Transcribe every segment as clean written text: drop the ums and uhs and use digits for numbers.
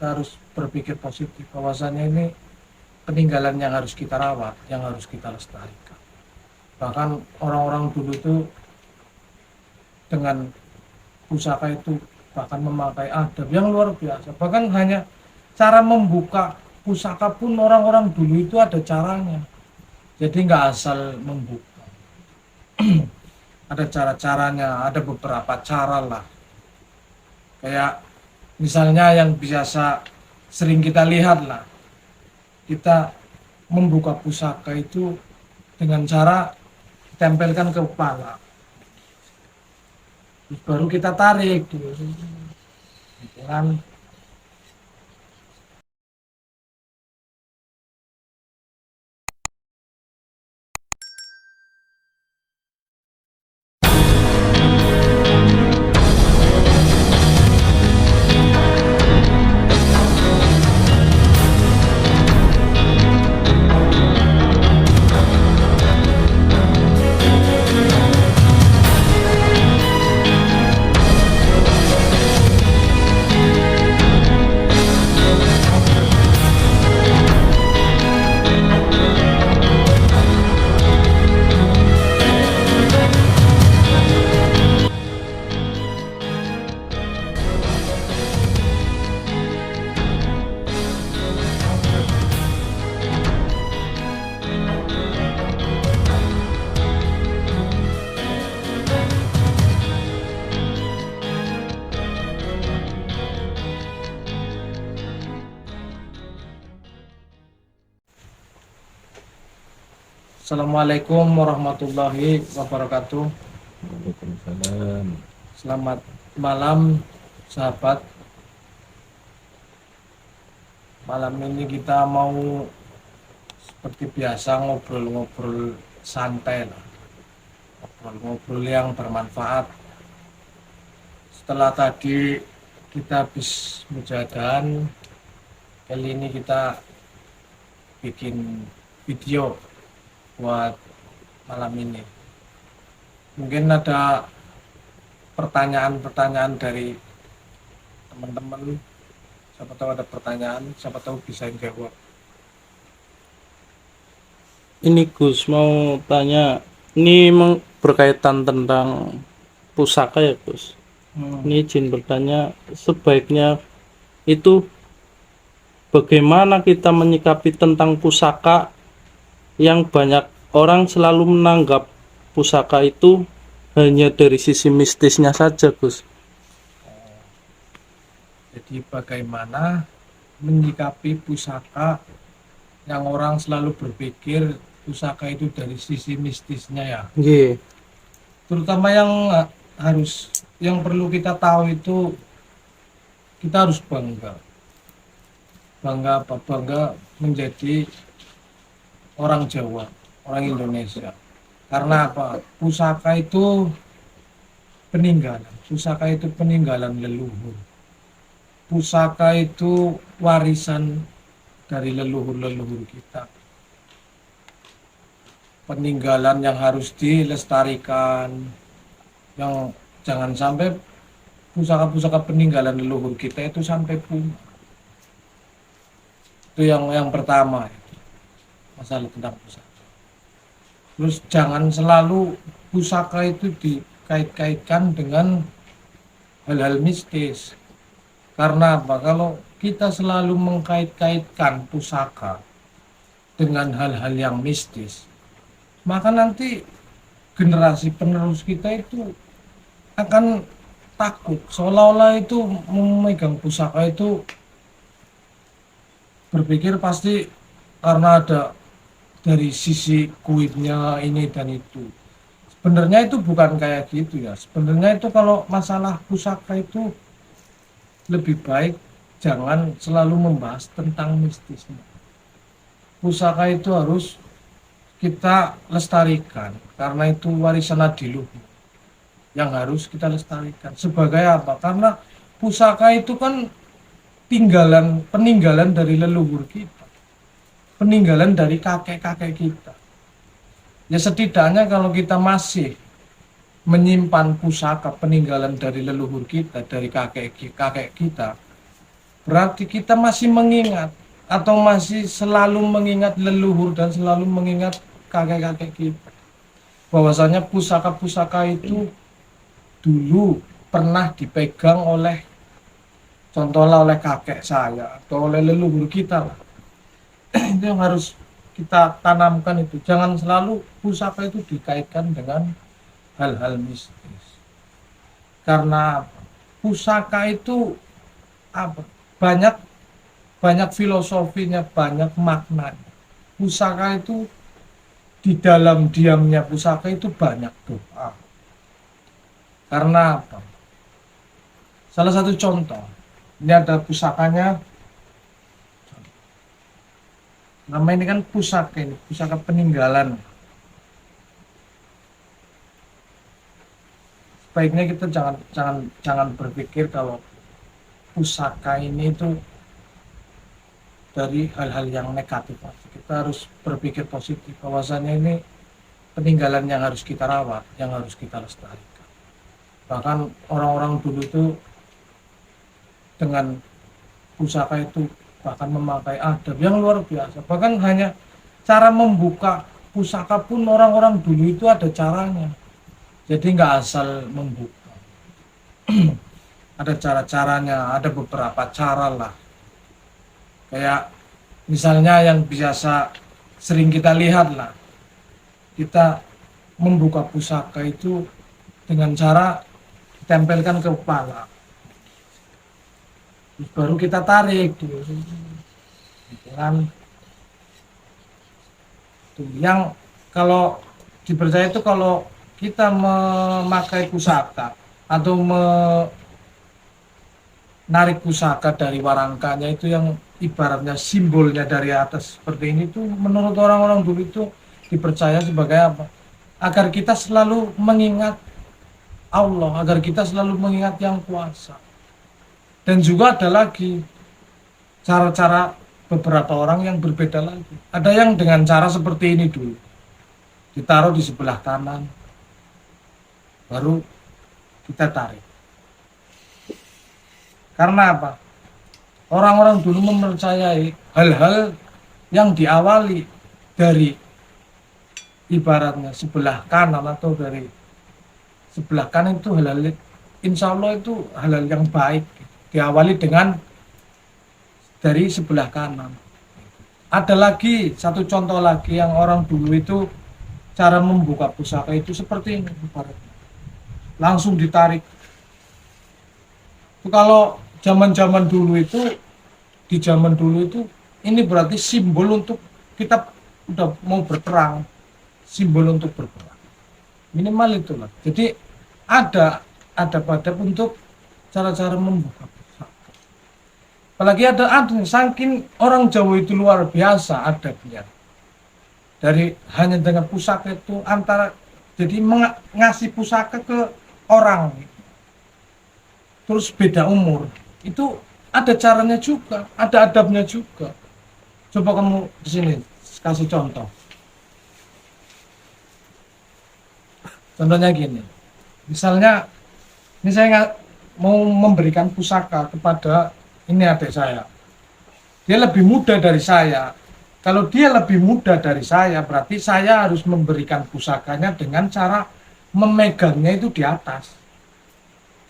kita harus berpikir positif bahwasanya ini peninggalan yang harus kita rawat, yang harus kita lestarikan. Bahkan orang-orang dulu itu dengan pusaka itu bahkan memakai adab yang luar biasa. Bahkan hanya cara membuka pusaka pun orang-orang dulu itu ada caranya. Jadi nggak asal membuka. Ada cara-caranya, ada beberapa cara lah. Kayak misalnya yang biasa sering kita lihat lah, kita membuka pusaka itu dengan cara tempelkan ke kepala, terus baru kita tarik gitu kan. Assalamualaikum warahmatullahi wabarakatuh. Waalaikumsalam. Selamat malam sahabat. Malam ini kita mau seperti biasa ngobrol-ngobrol santai lah. Ngobrol-ngobrol yang bermanfaat. Setelah tadi kita habis mujadan, kali ini kita bikin video buat malam ini. Mungkin ada pertanyaan-pertanyaan dari teman-teman. Siapa tahu ada pertanyaan, siapa tahu bisa jawab. Ini Gus mau tanya, ini berkaitan tentang pusaka ya Gus. Ini izin bertanya, sebaiknya itu bagaimana kita menyikapi tentang pusaka yang banyak orang selalu menanggap pusaka itu hanya dari sisi mistisnya saja Gus. Jadi bagaimana menyikapi pusaka yang orang selalu berpikir pusaka itu dari sisi mistisnya ya. Nggih. Terutama yang perlu kita tahu itu kita harus bangga. Bangga menjadi orang Jawa, orang Indonesia. Karena apa? Pusaka itu peninggalan. Pusaka itu peninggalan leluhur. Pusaka itu warisan dari leluhur-leluhur kita. Peninggalan yang harus dilestarikan. Yang jangan sampai pusaka-pusaka peninggalan leluhur kita itu sampai punah. Itu yang pertama. Masalah tentang pusaka. Terus jangan selalu pusaka itu dikait-kaitkan dengan hal-hal mistis. Karena apa? Kalau kita selalu mengkait-kaitkan pusaka dengan hal-hal yang mistis, maka nanti generasi penerus kita itu akan takut. Seolah-olah itu memegang pusaka itu berpikir pasti karena ada dari sisi kuitnya ini dan itu. Sebenarnya itu bukan kayak gitu ya. Sebenarnya itu kalau masalah pusaka itu lebih baik jangan selalu membahas tentang mistisnya. Pusaka itu harus kita lestarikan karena itu warisan adiluhur yang harus kita lestarikan. Sebagai apa? Karena pusaka itu kan peninggalan dari leluhur kita, peninggalan dari kakek-kakek kita. Ya setidaknya kalau kita masih menyimpan pusaka peninggalan dari leluhur kita, dari kakek kita, berarti kita masih mengingat atau masih selalu mengingat leluhur dan selalu mengingat kakek-kakek kita. Bahwasanya pusaka-pusaka itu dulu pernah dipegang oleh, contohnya oleh kakek saya atau oleh leluhur kita lah. Itu yang harus kita tanamkan itu. Jangan selalu pusaka itu dikaitkan dengan hal-hal mistis. Karena pusaka itu apa? Banyak filosofinya, banyak maknanya. Pusaka itu di dalam diamnya pusaka itu banyak doa. Karena apa? Salah satu contoh, ini ada pusakanya. Nama ini kan pusaka, ini pusaka peninggalan. Sebaiknya kita jangan berpikir kalau pusaka ini itu dari hal-hal yang negatif. Kita harus berpikir positif, bahwasanya ini peninggalan yang harus kita rawat, yang harus kita lestarikan. Bahkan orang-orang dulu itu dengan pusaka itu bahkan memakai adab yang luar biasa. Bahkan hanya cara membuka pusaka pun orang-orang dulu itu ada caranya. Jadi nggak asal membuka. Ada cara-caranya, ada beberapa cara lah. Kayak misalnya yang biasa sering kita lihat lah, kita membuka pusaka itu dengan cara ditempelkan ke kepala, terus baru kita tarik tuh, kan? Tuh, yang kalau dipercaya itu kalau kita memakai pusaka atau menarik pusaka dari warangkanya itu yang ibaratnya simbolnya dari atas seperti ini tuh, menurut orang-orang dulu itu dipercaya sebagai apa? Agar kita selalu mengingat Allah, agar kita selalu mengingat yang kuasa. Dan juga ada lagi cara-cara beberapa orang yang berbeda lagi. Ada yang dengan cara seperti ini dulu, ditaruh di sebelah kanan, baru kita tarik. Karena apa? Orang-orang dulu mempercayai hal-hal yang diawali dari ibaratnya sebelah kanan atau dari sebelah kanan itu hal-hal, insya Allah itu hal-hal yang baik, diawali dengan dari sebelah kanan. Ada lagi satu contoh lagi yang orang dulu itu cara membuka pusaka itu seperti ini, langsung ditarik. Itu kalau zaman-zaman dulu itu, di zaman dulu itu ini berarti simbol untuk kita udah mau berperang, simbol untuk berperang, minimal itulah. Jadi ada adab untuk cara-cara membuka pusaka. Apalagi ada saking orang Jawa itu luar biasa adabnya, dari hanya dengan pusaka itu antara jadi ngasih pusaka ke orang terus beda umur itu ada caranya juga, ada adabnya juga. Coba kamu di sini kasih contoh. Contohnya gini, misalnya ini saya mau memberikan pusaka kepada ini adik saya, dia lebih muda dari saya. Kalau dia lebih muda dari saya, berarti saya harus memberikan pusakanya dengan cara memegangnya itu di atas.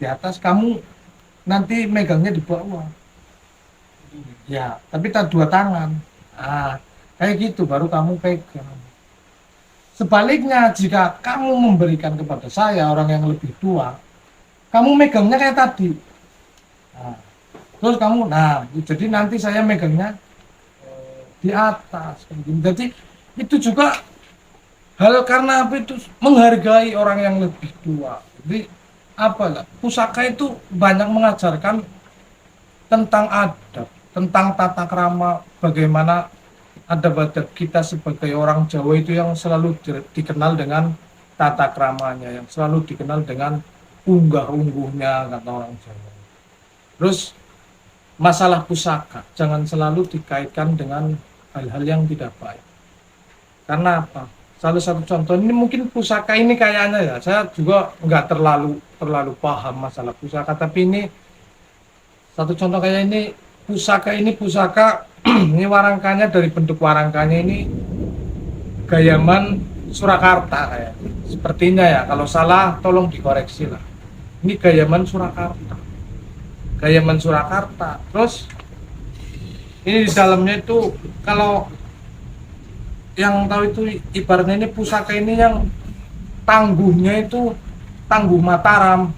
Di atas, kamu nanti megangnya di bawah. Ya, tapi tak dua tangan. Ah, kayak gitu baru kamu pegang. Sebaliknya, jika kamu memberikan kepada saya orang yang lebih tua, kamu megangnya kayak tadi. Nah, terus kamu, jadi nanti saya megangnya di atas. Jadi itu juga hal karena apa itu menghargai orang yang lebih tua. Jadi apalah, pusaka itu banyak mengajarkan tentang adab, tentang tata krama, bagaimana adab-adab kita sebagai orang Jawa itu yang selalu dikenal dengan tata kramanya, yang selalu dikenal dengan unggah-ungguhnya, kata orang Jawa. Terus masalah pusaka jangan selalu dikaitkan dengan hal-hal yang tidak baik. Karena apa? Salah satu contoh ini mungkin pusaka ini kayaknya ya, saya juga nggak terlalu paham masalah pusaka, tapi ini satu contoh kayak ini pusaka ini pusaka ini warangkanya dari bentuk warangkanya ini Gayaman Surakarta kayak. Sepertinya ya, kalau salah tolong dikoreksi lah. Ini Gayaman Surakarta. Gayaman Surakarta. Terus ini di dalamnya itu kalau yang tahu itu ibaratnya ini pusaka ini yang tangguhnya itu tangguh Mataram.